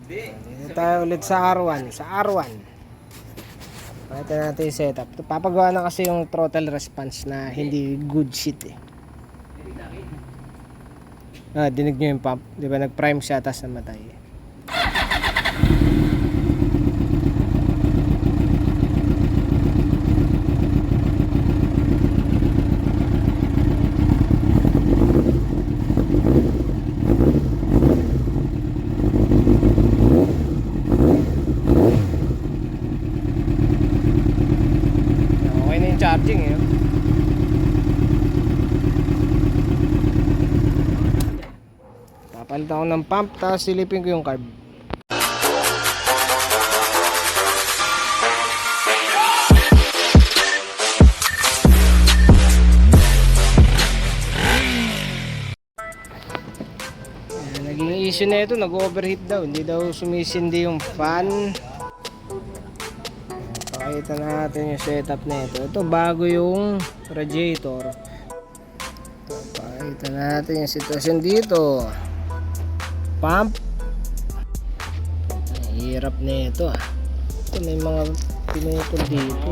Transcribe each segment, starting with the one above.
Dito tayo ulit sa R1. Sa R1. Pakita natin yung setup. Papagawa na kasi yung throttle response na hindi good shit eh. Dinig nyo yung pump. Di ba nag-prime siya tapos namatay. Okay na yung charging eh. Papalitan ko ng pump tapos silipin ko yung carb. Naging issue na ito, nag-overheat daw. Hindi daw sumisindi yung fan. Pakita natin yung setup na ito. Ito bago yung radiator. Pakita natin yung sitwasyon dito. Pump. Ang hirap na ito ah. Ito may mga pinutol dito.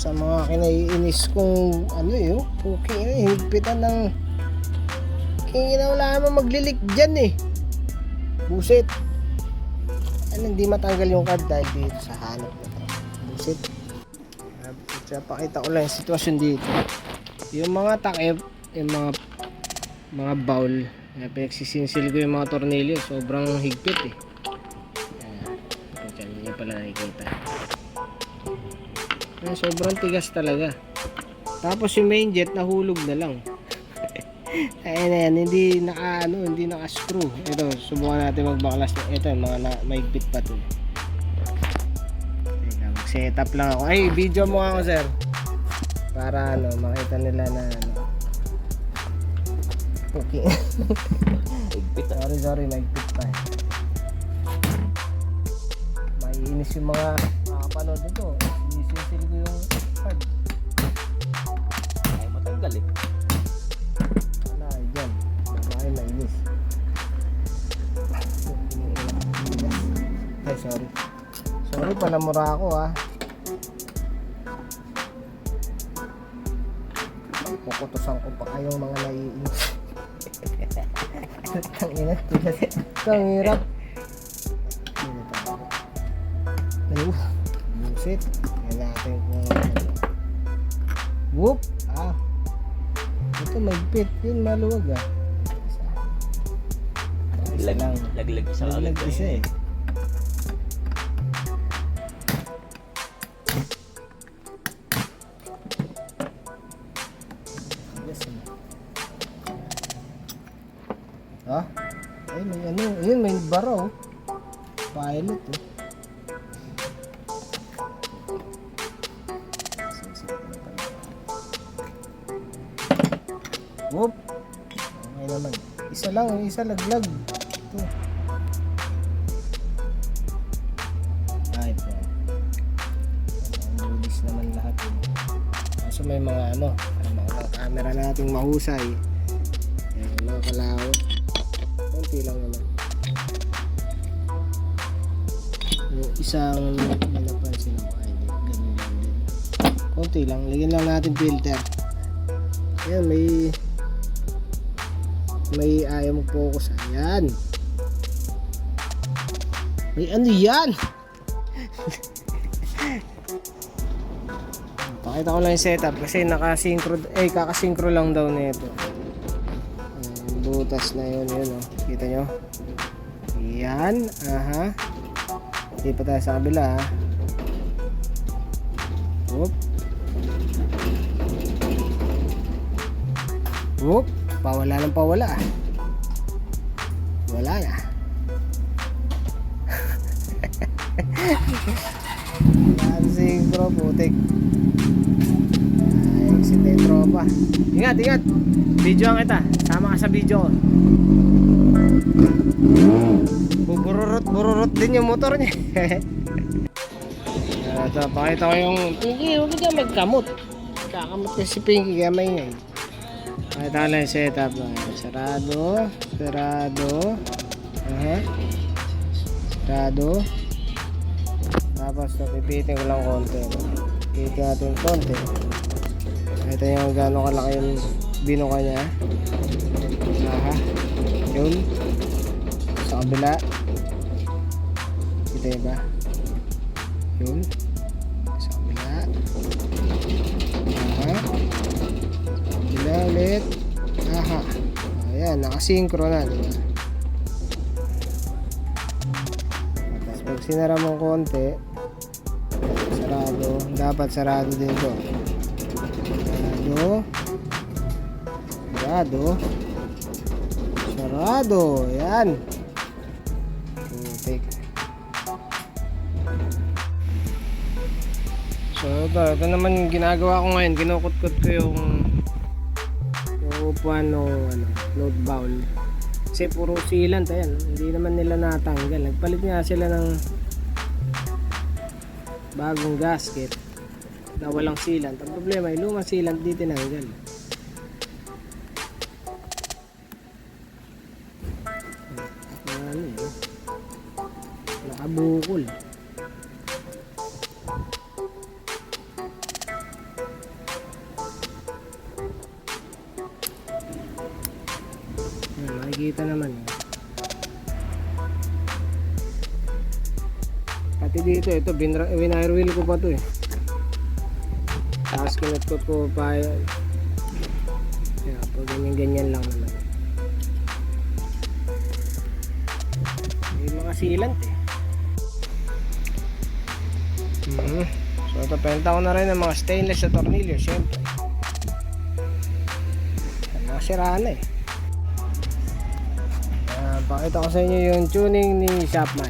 Sa mga kinaiinis kong ano yun, puking higpitan ng wala naman maglilik dyan eh. Buset. Ano, hindi matanggal yung card dahil dito sa hanap na to. Buset. Pakita ko lang yung sitwasyon dito. Yung mga takip, yung mga bowl, pinagsisinsil ko yung mga tornilyo, sobrang higpit eh. Hindi nyo pala nakikita. Sobrang tigas talaga. Tapos yung main jet nahulog na lang. Ayan, hindi naka screw. Ito, subukan natin magbaklas. Ito, yung mga maigpit pa to. Teka, mag-setup lang ako. Ay, video mo ako, sir. Para makita nila na okay. Maigpit. Sorry, maigpit pa. Maiinis yung mga makapanood nito. Sinisil ko yung card. Ay, matanggal eh. Wala, dyan. Baka mainis. Ay, sorry. Sorry, palamura ako ah. Pukutusan ko pa kayong mga naiinis. Ang inat, tigas. Ang hirap. Ayun. Busit. Yan natin kung whoop. Ito maigpit. Yun maluwag ah. Laglag isa agad. Laglag isa eh. Ay may yun may baraw. Pilot oh. Whoop. Okay naman. Isa lang, isa laglag. Ito. Ito. Ang bulis naman lahat yun. Kaso may mga mga camera nating mahusay. Ayan, mga kalawot. Konti lang naman. Yung isang napansin ako. Ay, ganun lang din. Konti lang. Lagyan lang natin filter. Ayan, may ayaw mag-focus. Ayan. May ano yan? Pakita ko lang yung setup kasi kakasinkro lang daw nito. Butas na yun oh. Kita nyo? Yan, aha. Hindi pa tayo sa kabila ha. Whoop. Whoop. Pawala ng pawala. Wala na. Siguro putik. Ay, si tropa. Ingat, ingat. Video ang kita. Sama ka sa video ko. Bururot din yung motor niya. Ito, pakita ko yung Pinky. Huwag ka magkamot. Kakamot kasi si Pinky kaya maingay. Pakita ko lang yung setup. Sarado. Sarado. Sarado. Tapos napipitin ko lang konti. Pipitin natin konti. Ito yung gano'ng kalaki yung binuka niya. Yun. Sa kabila. Kita yun ba? Yun. Sa kabila. Sa kabila ulit. Ayan, nakasinkro na, diba? Tapos pag sinara mo konti, sarado. Dapat sarado din to. Sarado. Sarado. Yan. Putik. So ito naman yung ginagawa ko ngayon. Kinukut-kut ko yung upuan ng load bowl. Kasi puro sealant. Ayan. Hindi naman nila natanggal. Nagpalit nga sila ng bagong gasket na walang sealant. Ang problema ay lumang sealant di tinanggal. Nakabukol. Makikita naman. Pati dito, ito winair wheel ko pa to eh. Tapos kinutkot ko pa yan. Pag ganyan lang naman. May mga sealant eh. So ito, penta ko na rin ng mga stainless na tornilyo, syempre. Nakasira na eh. Pakita ko sa inyo yung tuning ni Shopman.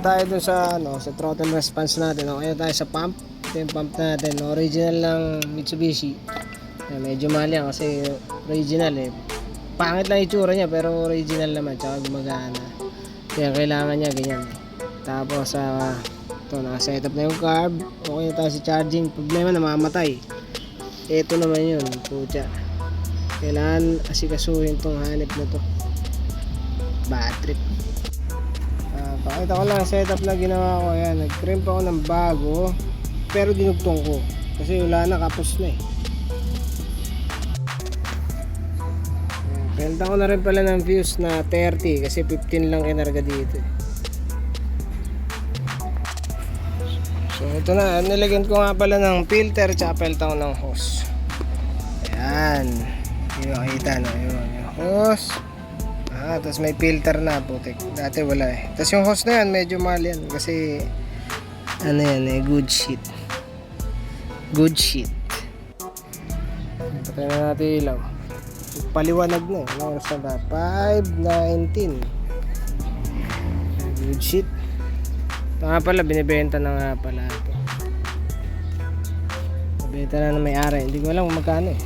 Tayo dun sa sa throttle response natin. Okay tayo sa pump. Ito yung pump natin, original ng Mitsubishi. Medyo mahal yan kasi original eh. Pangit lang itsura niya pero original naman, tsaka gumagana. Kaya kailangan niya ganyan. Tapos ito, naka-setup na yung carb. Okay na tayo sa charging. Problema, namamatay. Ito naman yun, putya. Kailangan asikasuhin tong hanip na to. Bad trip. Pakita ko lang ang setup na ginawa ko. Ayan, nag-crimp ako ng bago pero dinugtong ko kasi wala na, kapos na eh. Penta ko na rin pala ng fuse na 30 kasi 15 lang kinarga dito. So ito na, nilagyan ko nga pala ng filter tsaka pelta ko ng hose. Ayan, yung makita no, yung hose. Tapos may filter na, putik. Dati wala eh. Tapos yung hose na yan, medyo mahal yan. Kasi, ano yan eh, good shit. Good shit. Patay na natin ilaw. Paliwanag na eh. Ano oras na ba? 5:19. Good shit. Ito nga pala, binibenta na nga pala ito. Binibenta na ng may-ari. Hindi ko alam kung magkano eh.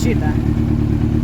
seat, ah.